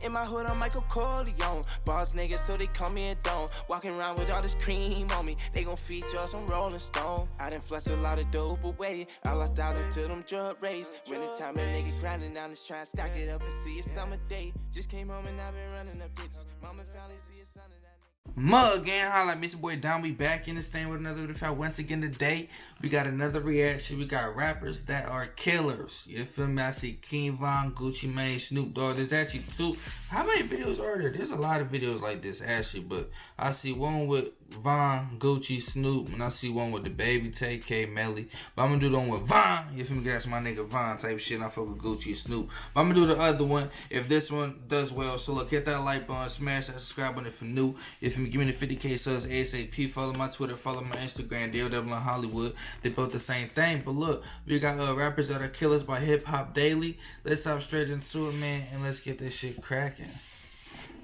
In my hood, I'm Michael Corleone. Boss niggas, so they call me a Donn. Walking around with all this cream on me. They gon' feature us on Rolling Stone. I done flushed a lot of dope away. I lost thousands to them drug rates. Winter time, a nigga grinding down, let's try and stack it up and see a summer day. Just came home and I've been running up ditches. Mama finally see a son of that. Mug again, holla at Mr. Boy Donn. We back in this thing with another video. Once again today, we got another reaction. We got rappers that are killers. You feel me? I see King Vaughn, Gucci Mane, Snoop Dogg. There's actually two. How many videos are there? There's a lot of videos like this actually, but I see one with Vaughn, Gucci, Snoop, and I see one with the baby, TK, Melly. But I'm gonna do the one with Vaughn. You feel me? That's my nigga Vaughn type shit. And I fuck with Gucci and Snoop. But I'm gonna do the other one if this one does well. So look, hit that like button, smash that subscribe button if you're new. You feel me? Give me the 50K subs ASAP. Follow my Twitter, follow my Instagram, Daredevil in Hollywood. They both the same thing. But look, we got rappers that are killers by Hip Hop Daily. Let's hop straight into it, man, and let's get this shit cracking.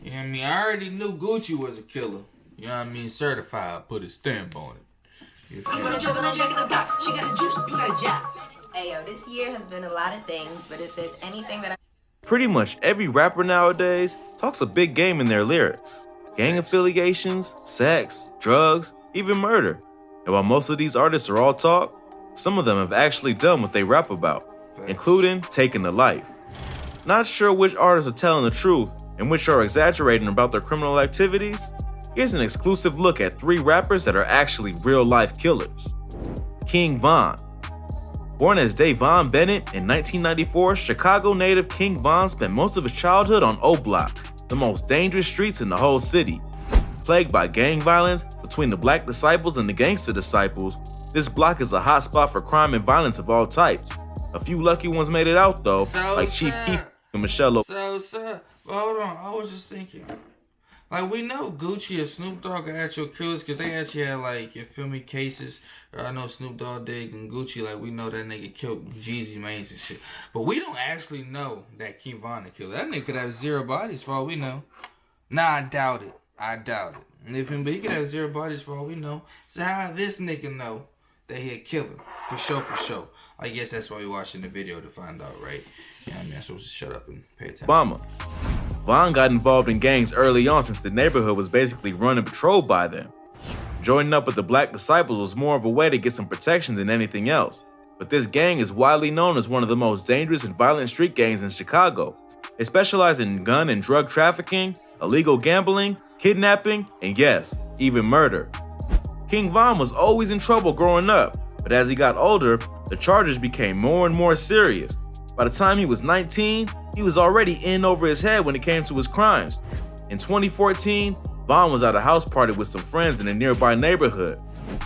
You know what I mean? I already knew Gucci was a killer. You know what I mean? Certified, put a stamp on it. You wanna jump in the jack in the box? She got the juice, you got a jab. Hey yo, this year has been a lot of things, but if there's anything that Pretty much every rapper nowadays talks a big game in their lyrics. Gang affiliations, sex, drugs, even murder. And while most of these artists are all talk, some of them have actually done what they rap about, including taking a life. Not sure which artists are telling the truth and which are exaggerating about their criminal activities? Here's an exclusive look at 3 rappers that are actually real-life killers. King Vaughn. Born as Vaughn Bennett in 1994, Chicago native King Vaughn spent most of his childhood on O Block, the most dangerous streets in the whole city. Plagued by gang violence between the Black Disciples and the Gangster Disciples, this block is a hotspot for crime and violence of all types. A few lucky ones made it out though, like Chief Keef and Michelle O. But hold on, I was just thinking. Like, we know Gucci and Snoop Dogg are actual killers because they actually had, like, you feel me, cases. I know Snoop Dogg did and Gucci, like, we know that nigga killed Jeezy Manes and shit. But we don't actually know that King Vaughn the killer. That nigga could have 0 bodies for all we know. Nah, I doubt it. I doubt it. You feel me? But he could have 0 bodies for all we know. So how this nigga know that he a killer? For sure, for sure. I guess that's why we watching the video to find out, right? Yeah, I mean, I'm supposed to shut up and pay attention. Vaughn got involved in gangs early on since the neighborhood was basically run and patrolled by them. Joining up with the Black Disciples was more of a way to get some protection than anything else. But this gang is widely known as one of the most dangerous and violent street gangs in Chicago. They specialize in gun and drug trafficking, illegal gambling, kidnapping, and yes, even murder. King Vaughn was always in trouble growing up, but as he got older, the charges became more and more serious. By the time he was 19, he was already in over his head when it came to his crimes. In 2014, Vaughn was at a house party with some friends in a nearby neighborhood.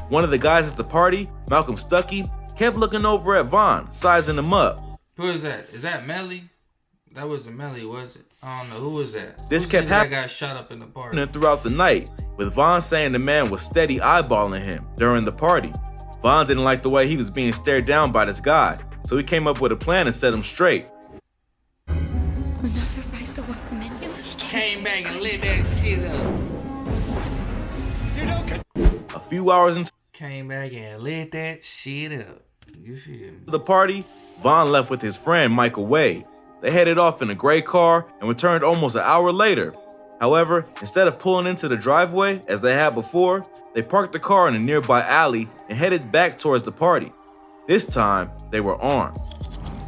One of the guys at the party, Malcolm Stuckey, kept looking over at Vaughn, sizing him up. Who is that? Is that Melly? That wasn't Melly, was it? I don't know. Who was that? This kept happening. That guy shot up in the party throughout the night, with Vaughn saying the man was steady eyeballing him during the party. Vaughn didn't like the way he was being stared down by this guy, so he came up with a plan to set him straight. When nacho fries go off the menu, came back and lit that shit up. A few hours into Came back and lit that shit up. You feel me? the party, Vaughn left with his friend Michael Wade. They headed off in a gray car and returned almost an hour later. However, instead of pulling into the driveway as they had before, they parked the car in a nearby alley and headed back towards the party. This time, they were armed.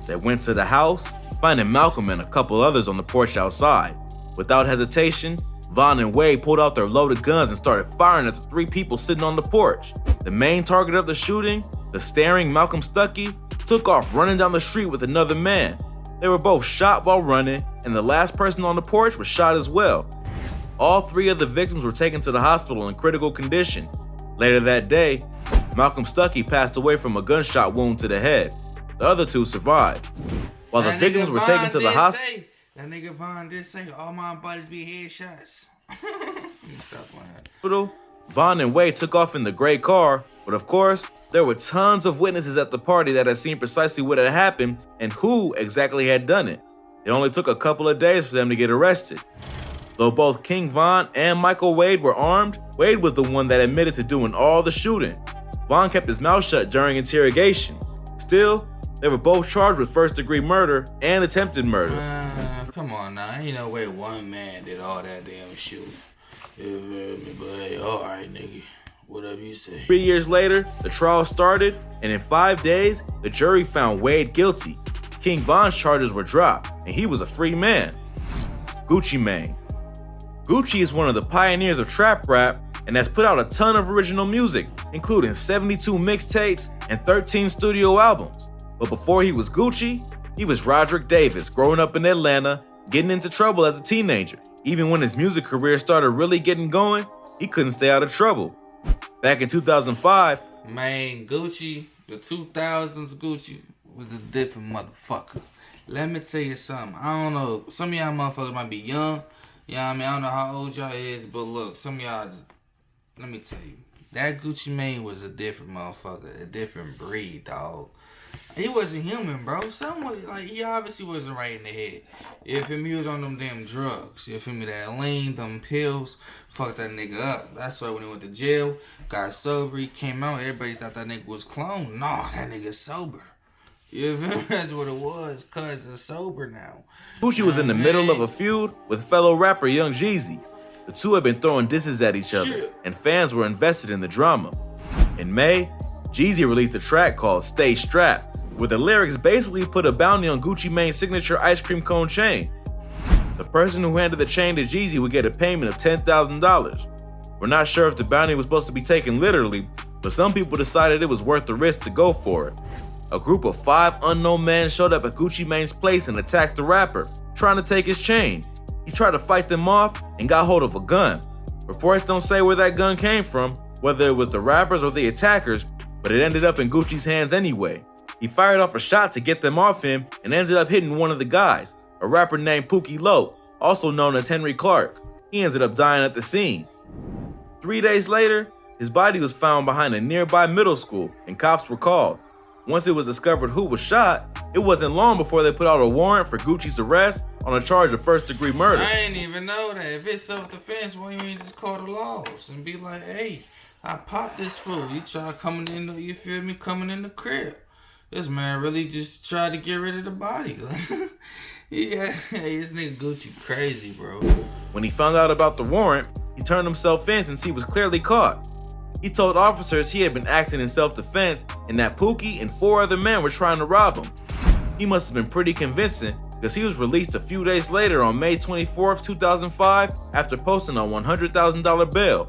They went to the house, finding Malcolm and a couple others on the porch outside. Without hesitation, Vaughn and Wade pulled out their loaded guns and started firing at the 3 people sitting on the porch. The main target of the shooting, the staring Malcolm Stuckey, took off running down the street with another man. They were both shot while running, and the last person on the porch was shot as well. All 3 of the victims were taken to the hospital in critical condition. Later that day, Malcolm Stuckey passed away from a gunshot wound to the head. The other 2 survived. While the victims were taken to the hospital, that nigga Vaughn did say all my bodies be headshots. Stop playing. Vaughn and Wade took off in the gray car, but of course, there were tons of witnesses at the party that had seen precisely what had happened and who exactly had done it. It only took a couple of days for them to get arrested. Though both King Vaughn and Michael Wade were armed, Wade was the one that admitted to doing all the shooting. Vaughn kept his mouth shut during interrogation. Still, they were both charged with first-degree murder and attempted murder. Come on now, ain't no way one man did all that damn shooting. You feel me? But hey, alright, nigga. Whatever you say. 3 years later, the trial started, and in 5 days, the jury found Wade guilty. King Von's charges were dropped, and he was a free man. Gucci Mane. Gucci is one of the pioneers of trap rap and has put out a ton of original music, including 72 mixtapes and 13 studio albums. But before he was Gucci, he was Roderick Davis, growing up in Atlanta, getting into trouble as a teenager. Even when his music career started really getting going, he couldn't stay out of trouble. Back in 2005, Man, Gucci, the 2000s Gucci was a different motherfucker. Let me tell you something. I don't know. Some of y'all motherfuckers might be young. You know what I mean? I don't know how old y'all is, but look, some of y'all just, let me tell you. That Gucci Mane was a different motherfucker, a different breed, dog. He wasn't human, bro. Someone, like, he obviously wasn't right in the head. You feel me? He was on them damn drugs. You feel me? That lean, them pills, fucked that nigga up. That's why when he went to jail, got sober, he came out, everybody thought that nigga was cloned. Nah, that nigga's sober. You feel me? That's what it was, cuz it's sober now. Gucci was in the middle of a feud with fellow rapper Young Jeezy. The two had been throwing disses at each other, and fans were invested in the drama. In May, Jeezy released a track called Stay Strapped, where the lyrics basically put a bounty on Gucci Mane's signature ice cream cone chain. The person who handed the chain to Jeezy would get a payment of $10,000. We're not sure if the bounty was supposed to be taken literally, but some people decided it was worth the risk to go for it. A group of 5 unknown men showed up at Gucci Mane's place and attacked the rapper, trying to take his chain. He tried to fight them off and got hold of a gun. Reports don't say where that gun came from, whether it was the rappers or the attackers, but it ended up in Gucci's hands anyway. He fired off a shot to get them off him and ended up hitting one of the guys, a rapper named Pookie Loc, also known as Henry Clark. He ended up dying at the scene. 3 days later, his body was found behind a nearby middle school and cops were called. Once it was discovered who was shot, it wasn't long before they put out a warrant for Gucci's arrest on a charge of first-degree murder. I ain't even know that. If it's self-defense, why you ain't just call the laws and be like, hey, I popped this fool. He tried coming in, you feel me, coming in the crib. This man really just tried to get rid of the body. Yeah, hey, this nigga Gucci crazy, bro. When he found out about the warrant, he turned himself in since he was clearly caught. He told officers he had been acting in self-defense and that Pookie and 4 other men were trying to rob him. He must have been pretty convincing because he was released a few days later on May 24th, 2005 after posting a $100,000 bail.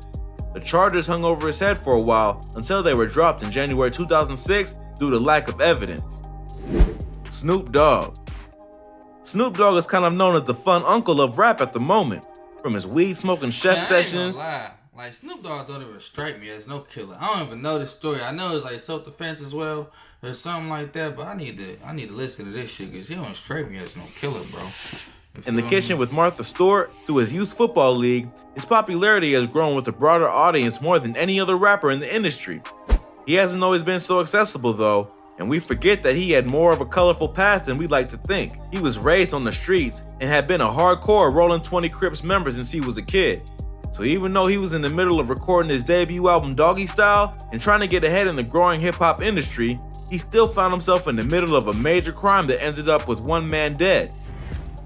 The charges hung over his head for a while until they were dropped in January 2006 due to lack of evidence. Snoop Dogg. Snoop Dogg is kind of known as the fun uncle of rap at the moment. From his weed-smoking chef sessions. I ain't gonna lie. Like, Snoop Dogg don't even strike me as no killer. I don't even know this story. I know it's like self-defense as well, or something like that, but I need to listen to this shit, because he don't strike me as no killer, bro. In the kitchen with Martha Stewart, through his youth football league, his popularity has grown with a broader audience more than any other rapper in the industry. He hasn't always been so accessible though, and we forget that he had more of a colorful past than we like to think. He was raised on the streets and had been a hardcore Rolling 20 Crips member since he was a kid. So even though he was in the middle of recording his debut album Doggy Style and trying to get ahead in the growing hip-hop industry, he still found himself in the middle of a major crime that ended up with one man dead.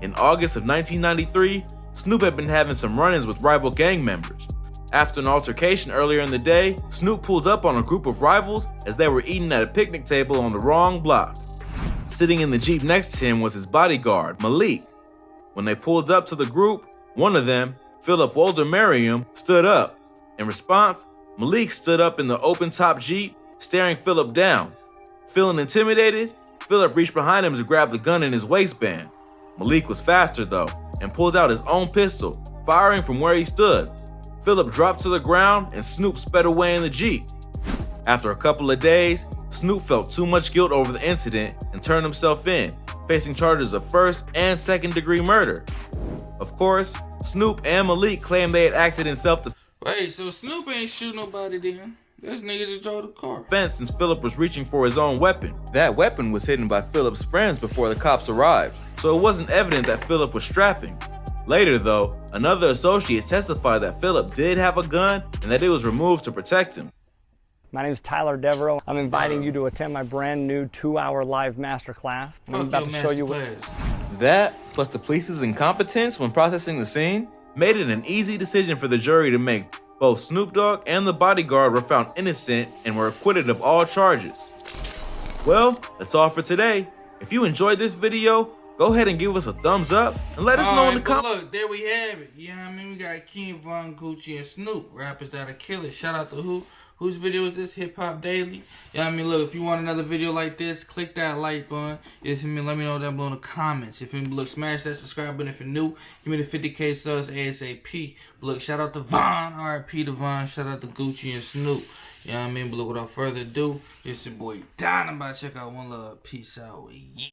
In August of 1993, Snoop had been having some run-ins with rival gang members. After an altercation earlier in the day, Snoop pulled up on a group of rivals as they were eating at a picnic table on the wrong block. Sitting in the Jeep next to him was his bodyguard, Malik. When they pulled up to the group, one of them, Philip Walter Merriam, stood up. In response, Malik stood up in the open-top Jeep, staring Philip down. Feeling intimidated, Philip reached behind him to grab the gun in his waistband. Malik was faster though, and pulled out his own pistol, firing from where he stood. Philip dropped to the ground and Snoop sped away in the Jeep. After a couple of days, Snoop felt too much guilt over the incident and turned himself in, facing charges of first and second-degree murder. Of course, Snoop and Malik claimed they had acted in self-defense. Wait, so Snoop ain't shoot nobody then? This nigga just drove the car. Since Philip was reaching for his own weapon. That weapon was hidden by Philip's friends before the cops arrived, so it wasn't evident that Philip was strapping. Later though, another associate testified that Philip did have a gun and that it was removed to protect him. My name is Tyler Devereaux. I'm inviting you to attend my brand new 2-hour live masterclass. I'm about to show you what. That, plus the police's incompetence when processing the scene, made it an easy decision for the jury to make both Snoop Dogg and the bodyguard were found innocent and were acquitted of all charges. Well, that's all for today. If you enjoyed this video, go ahead and give us a thumbs up and let us know in the comments. Look, there we have it. You know what I mean? We got King Vaughn, Gucci, and Snoop, rappers that are killers. Shout out to who? Whose video is this? Hip Hop Daily. You know what I mean? Look, if you want another video like this, click that like button. You feel me? Let me know down below in the comments. If you look, smash that subscribe button if you're new. Give me the 50K subs ASAP. Look, shout out to Vaughn, RIP to Vaughn. Shout out to Gucci and Snoop. You know what I mean? But look, without further ado, it's your boy Donn. I'm about to check out One Love. Peace out. Yeah.